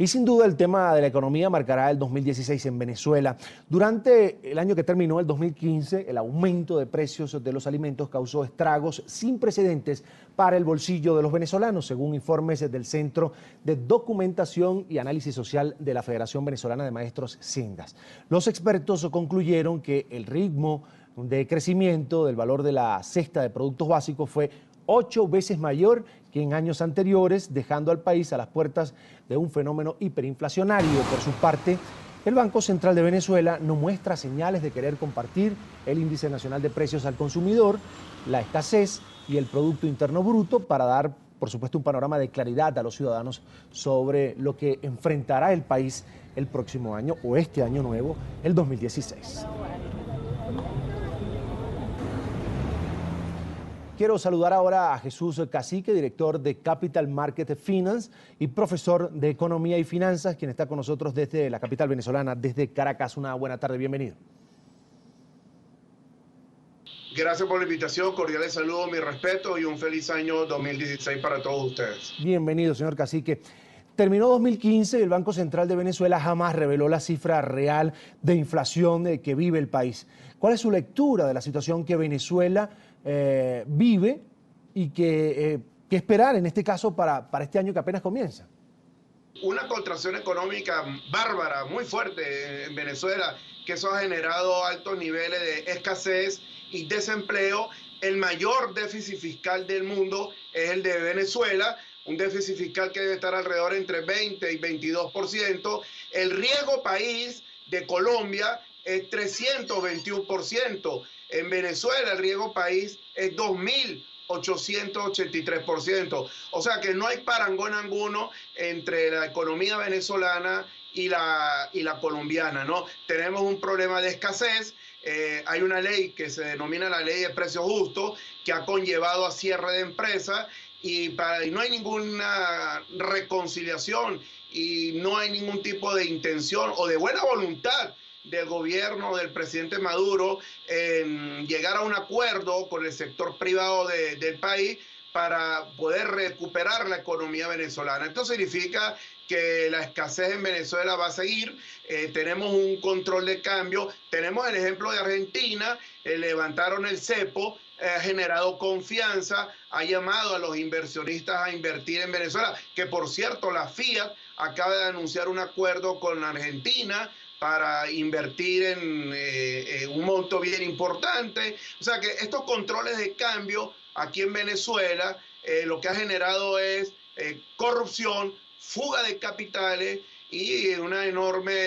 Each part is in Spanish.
Y sin duda el tema de la economía marcará el 2016 en Venezuela. Durante el año que terminó, el 2015, el aumento de precios de los alimentos causó estragos sin precedentes para el bolsillo de los venezolanos, según informes del Centro de Documentación y Análisis Social de la Federación Venezolana de Maestros Sendas. Los expertos concluyeron que el ritmo de crecimiento del valor de la cesta de productos básicos fue 8 veces mayor que en años anteriores, dejando al país a las puertas de un fenómeno hiperinflacionario. Por su parte, el Banco Central de Venezuela no muestra señales de querer compartir el índice nacional de precios al consumidor, la escasez y el Producto Interno Bruto para dar, por supuesto, un panorama de claridad a los ciudadanos sobre lo que enfrentará el país el próximo año o este año nuevo, el 2016. Quiero saludar ahora a Jesús Cacique, director de Capital Market Finance y profesor de Economía y Finanzas, quien está con nosotros desde la capital venezolana, desde Caracas. Una buena tarde, bienvenido. Gracias por la invitación, cordiales saludos, mi respeto y un feliz año 2016 para todos ustedes. Bienvenido, señor Cacique. Terminó 2015 y el Banco Central de Venezuela jamás reveló la cifra real de inflación que vive el país. ¿Cuál es su lectura de la situación que Venezuela vive y qué esperar en este caso para este año que apenas comienza? Una contracción económica bárbara, muy fuerte en Venezuela, que eso ha generado altos niveles de escasez y desempleo. El mayor déficit fiscal del mundo es el de Venezuela, un déficit fiscal que debe estar alrededor entre 20 y 22%. El riesgo país de Colombia es 321%. En Venezuela el riesgo país es 2.883%. O sea que no hay parangón alguno entre la economía venezolana y la colombiana, ¿no? Tenemos un problema de escasez. Hay una ley que se denomina la ley de precios justos que ha conllevado a cierre de empresas y no hay ninguna reconciliación y no hay ningún tipo de intención o de buena voluntad del gobierno del presidente Maduro en llegar a un acuerdo con el sector privado del país para poder recuperar la economía venezolana. Esto significa que la escasez en Venezuela va a seguir, tenemos un control de cambio, tenemos el ejemplo de Argentina, levantaron el cepo, ha generado confianza, ha llamado a los inversionistas a invertir en Venezuela, que por cierto la Fiat acaba de anunciar un acuerdo con Argentina para invertir en un monto bien importante. O sea que estos controles de cambio aquí en Venezuela lo que ha generado es corrupción, fuga de capitales y una enorme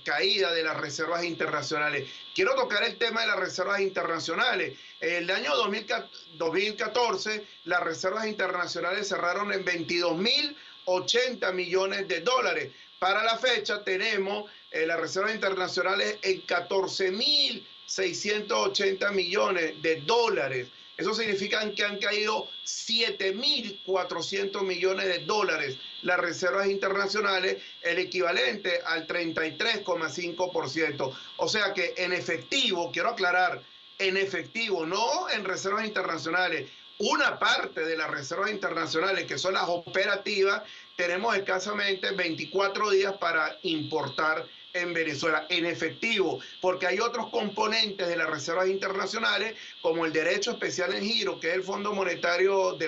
caída de las reservas internacionales. Quiero tocar el tema de las reservas internacionales. El año 2014 las reservas internacionales cerraron en 22.080 millones de dólares. Para la fecha tenemos las reservas internacionales en 14.680 millones de dólares. Eso significa que han caído 7.400 millones de dólares las reservas internacionales, el equivalente al 33,5%. O sea que en efectivo, quiero aclarar, en efectivo, no en reservas internacionales, una parte de las reservas internacionales, que son las operativas, tenemos escasamente 24 días para importar en Venezuela, en efectivo, porque hay otros componentes de las reservas internacionales, como el derecho especial en giro, que es el Fondo Monetario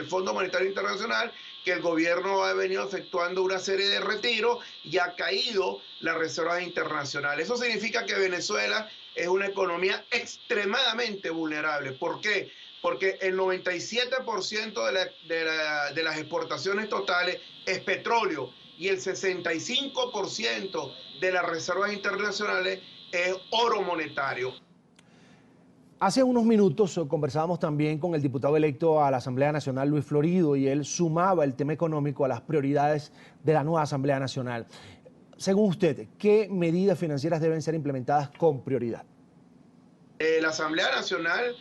Internacional, que el gobierno ha venido efectuando una serie de retiros y ha caído las reservas internacionales. Eso significa que Venezuela es una economía extremadamente vulnerable. ¿Por qué? Porque el 97% de las exportaciones totales es petróleo y el 65% de las reservas internacionales es oro monetario. Hace unos minutos conversábamos también con el diputado electo a la Asamblea Nacional, Luis Florido, y él sumaba el tema económico a las prioridades de la nueva Asamblea Nacional. Según usted, ¿qué medidas financieras deben ser implementadas con prioridad? La Asamblea Nacional,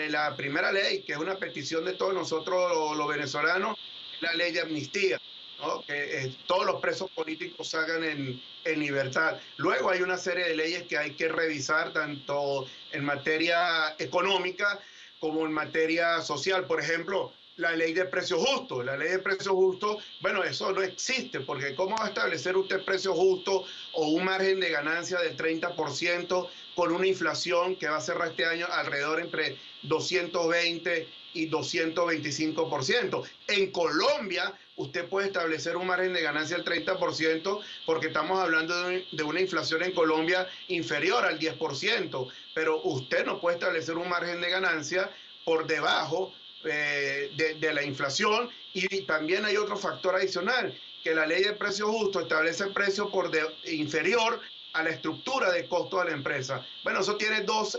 la primera ley, que es una petición de todos nosotros los venezolanos, es la ley de amnistía, ¿no? Que todos los presos políticos salgan en libertad. Luego hay una serie de leyes que hay que revisar, tanto en materia económica como en materia social. Por ejemplo, La ley de precios justos. La ley de precios justos, bueno, eso no existe, porque ¿cómo va a establecer usted precios justos o un margen de ganancia del 30% con una inflación que va a cerrar este año alrededor entre 220 y 225%? En Colombia, usted puede establecer un margen de ganancia del 30% porque estamos hablando de una inflación en Colombia inferior al 10%, pero usted no puede establecer un margen de ganancia por debajo de la inflación. Y también hay otro factor adicional, que la ley de precios justos establece precios inferior a la estructura de costo de la empresa. Bueno, eso tiene dos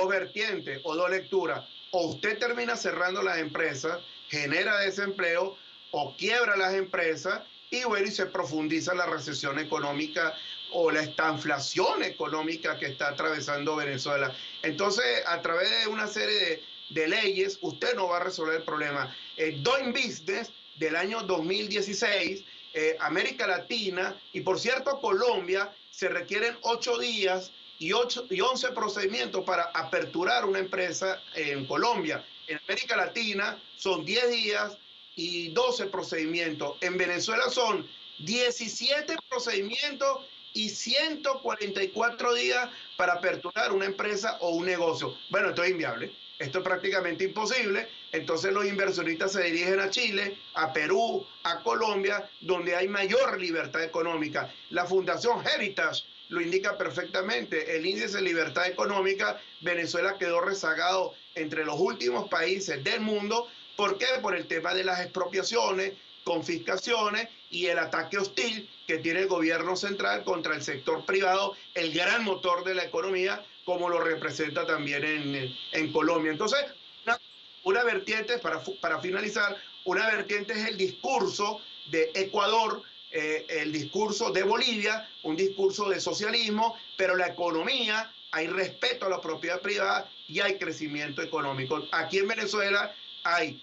vertientes o dos lecturas. O usted termina cerrando las empresas, genera desempleo, o quiebra las empresas y bueno, y se profundiza la recesión económica o la estanflación económica que está atravesando Venezuela. Entonces, a través de una serie de leyes, usted no va a resolver el problema. Doing Business del año 2016, América Latina y por cierto Colombia, se requieren 8 días y 11 procedimientos para aperturar una empresa en Colombia. En América Latina son 10 días y 12 procedimientos. En Venezuela son 17 procedimientos y 144 días para aperturar una empresa o un negocio. Bueno, esto es inviable. Esto es prácticamente imposible. Entonces los inversionistas se dirigen a Chile, a Perú, a Colombia, donde hay mayor libertad económica. La Fundación Heritage lo indica perfectamente. El índice de libertad económica, Venezuela quedó rezagado entre los últimos países del mundo. ¿Por qué? Por el tema de las expropiaciones, confiscaciones y el ataque hostil que tiene el gobierno central contra el sector privado, el gran motor de la economía, como lo representa también en Colombia. Entonces, una vertiente, para finalizar, una vertiente es el discurso de Ecuador, el discurso de Bolivia, un discurso de socialismo, pero la economía, hay respeto a la propiedad privada y hay crecimiento económico. Aquí en Venezuela hay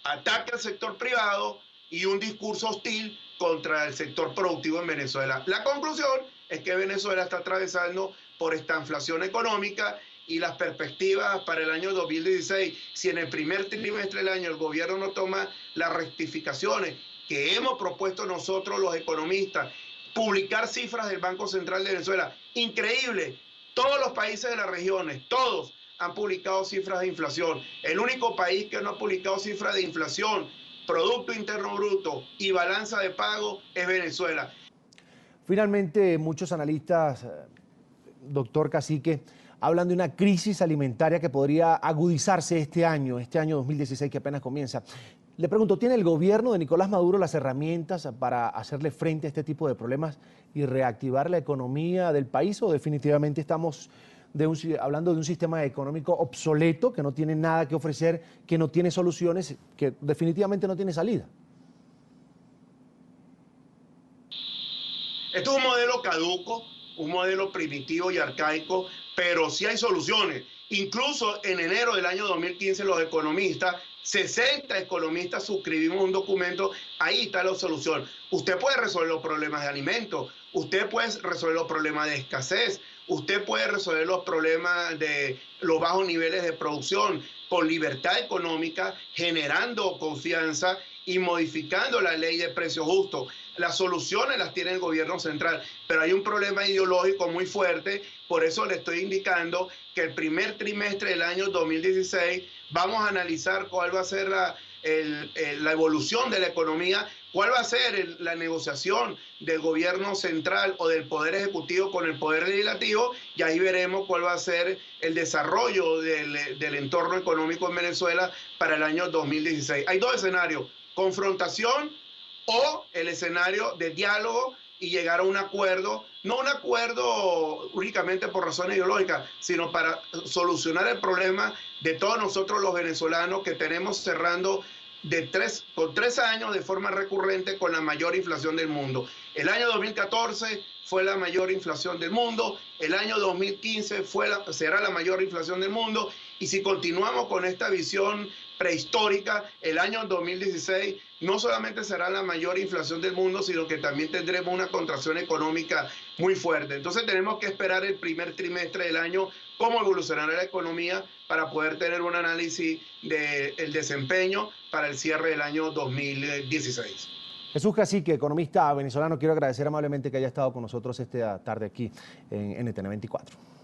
ataque al sector privado y un discurso hostil contra el sector productivo en Venezuela. La conclusión es que Venezuela está atravesando por esta inflación económica y las perspectivas para el año 2016, si en el primer trimestre del año el gobierno no toma las rectificaciones que hemos propuesto nosotros los economistas, publicar cifras del Banco Central de Venezuela, increíble, todos los países de las regiones, todos han publicado cifras de inflación. El único país que no ha publicado cifras de inflación, Producto Interno Bruto y balanza de pago es Venezuela. Finalmente, muchos analistas, doctor Cacique, hablan de una crisis alimentaria que podría agudizarse este año 2016 que apenas comienza. Le pregunto, ¿tiene el gobierno de Nicolás Maduro las herramientas para hacerle frente a este tipo de problemas y reactivar la economía del país o definitivamente estamos hablando de un sistema económico obsoleto que no tiene nada que ofrecer, que no tiene soluciones, que definitivamente no tiene salida? Esto es un modelo caduco, un modelo primitivo y arcaico, pero sí hay soluciones. Incluso en enero del año 2015 los economistas, 60 economistas suscribimos un documento, ahí está la solución. Usted puede resolver los problemas de alimentos, usted puede resolver los problemas de escasez, usted puede resolver los problemas de los bajos niveles de producción con libertad económica, generando confianza y modificando la ley de precios justos. Las soluciones las tiene el gobierno central, pero hay un problema ideológico muy fuerte, por eso le estoy indicando que el primer trimestre del año 2016 vamos a analizar cuál va a ser la evolución de la economía, cuál va a ser la negociación del gobierno central o del Poder Ejecutivo con el Poder Legislativo, y ahí veremos cuál va a ser el desarrollo del entorno económico en Venezuela para el año 2016. Hay dos escenarios: confrontación o el escenario de diálogo y llegar a un acuerdo, no un acuerdo únicamente por razones ideológicas, sino para solucionar el problema de todos nosotros los venezolanos que tenemos cerrando con 3 años de forma recurrente con la mayor inflación del mundo. El año 2014 fue la mayor inflación del mundo, el año 2015 será la mayor inflación del mundo, y si continuamos con esta visión prehistórica, el año 2016 no solamente será la mayor inflación del mundo, sino que también tendremos una contracción económica muy fuerte. Entonces tenemos que esperar el primer trimestre del año, cómo evolucionará la economía para poder tener un análisis del desempeño para el cierre del año 2016. Jesús Cacique, economista venezolano, quiero agradecer amablemente que haya estado con nosotros esta tarde aquí en NTN 24.